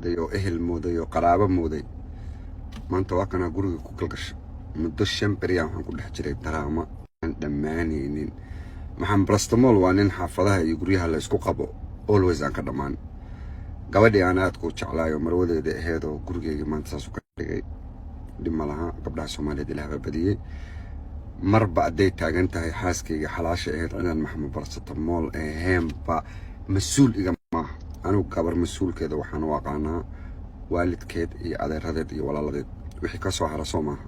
mooday oo ehel mooday oo qaraabo mooday maanta waa kana guriga ku galgasho muddo 5 beri waxaan ku dhex jiray daraama aan dhammaanaynin maxaan brastamol waa nin xaafadaha iyo guryaha la isku qabo always aan ka dhammaan gabadhii aan aad ku jeclaayo marwadeeda ahayd oo gurigeyga maanta saas u ka dhigay dhib ma laha gabdhaha Soomaaliyeed ilaahay badiyay marba aday taagan tahay xaaskeyga xalaasha ahayd inaan maxamed brastamol ahaynba mas'uul iga ma anu gabar mas'uulkeeda waxaan u aqaanaa waalidkeed iyo adeeradeed iyo walaaladeed wixii ka soo hara Soomaa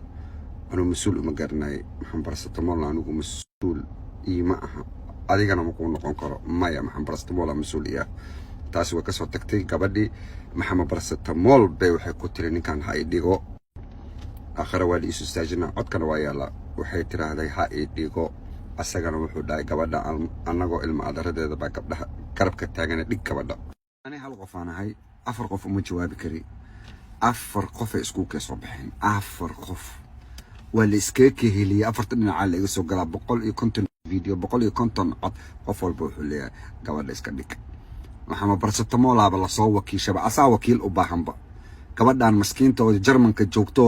anu mas'uul uma garanay maxamed brastamol anigu mas'uul ima aha adigana ma ku noqon karo maya maxamed brastamol mas'uul iya taasi way ka soo tagtay gabadhii maxamed brastamol bay waxay ku tiri ninkan ha idhigo akhara waa isu istaajina codkana waa yaala waxay tiraahday ha idhigo asagana wuxuu dhaay gabadha anagoo ilma adaradeeda baa gabdhaha garabka taagan dhig gabadha ani hal qof aan ahay 4 qof uma jawaabi kari 4 qof ay isku ka soo baxeen 4 qof wala iska kaheliya 4 dhinaca la iga soo galaa 150 video 150 cod qof walba wuxuu leeyahay gabadha iska dhig maxamed brastamol aba la soo wakiishaba asaa wakiil u baahanba gabadhan maskiinta oo Jarmanka joogto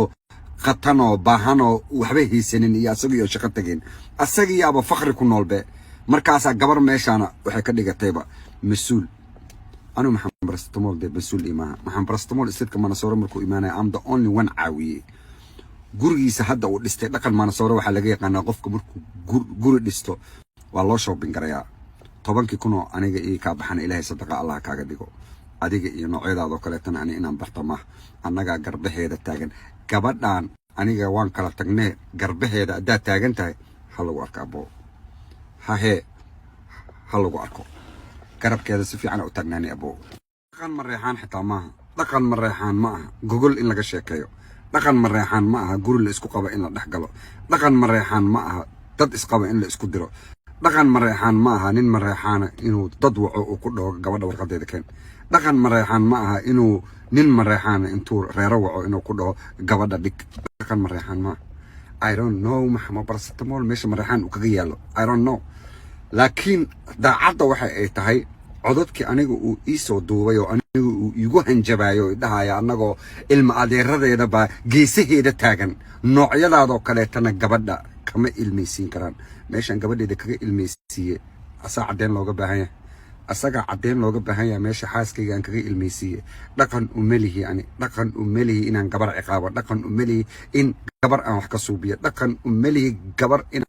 qatano baahano waxba haysanin iyo asagiyo shaqo tageen asagiyaaba faqri ku noolbe markaas gabar meeshana waxay ka dhigatayba mas'uul anu maxamed brastamol de mas'uul ima maxamed brastamol isidka Mansoor markuu iimaanay am the only one caawiye gurigiisa hadda uu dhistay dhaqan Mansoor waxa laga yaqaanaa qofka markuu guri dhisto waa loo shopping garaya 10 kuno aniga ii ka baxan ilaahay sadaqa Allah kaaga dhigo adiga iyo noocyadaada kale tan ani inaan bartama annaga garbaheeda taagan gabadhan aniga waan kala tagnay garbaheeda adaa taagan tahay hal lagu arkaa boo hal lagu arko garabkeeda si fiican u taagnaanay abo dhaqan mareexaan xitaa maaha dhaqan mareexaan ma aha gogol in laga sheekeeyo dhaqan mareexaan ma aha guri la isku qabo in la dhaxgalo dhaqan mareexaan ma aha dad isqaba in la isku diro dhaqan mareexaan ma aha nin mareexaana inuu dad waco uu ku dhaho gabadha warqadeeda keen dhaqan mareexaan ma aha inuu nin mareexaana intuu reero waco inuu ku dhaho gabadha dhig dhaqan mareexaan ma I don't know maxamed brastamol meesha mareexaan uu kaga yaalo I don't know laakiin daacadda waxa ay tahay codadkii aniga uu ii soo duubay oo aniga uu igu hanjabayo idhahaya anagoo ilma adeeradeeda ba geesaheeda taagan noocyadaada kale tan gabadha kama ilmeysiin karaan meeshan gabadheeda kaga ilmeysiye asaa cadeen looga baahan yahay asaga cadeen looga baahan yahay meesha xaaskayga aan kaga ilmeysiye dhaqan u melihi ani dhaqan u melihi inaan gabar ciqaabo dhaqan u melihi in gabar aan wax ka suubiyo dhaqan u melihi gabar in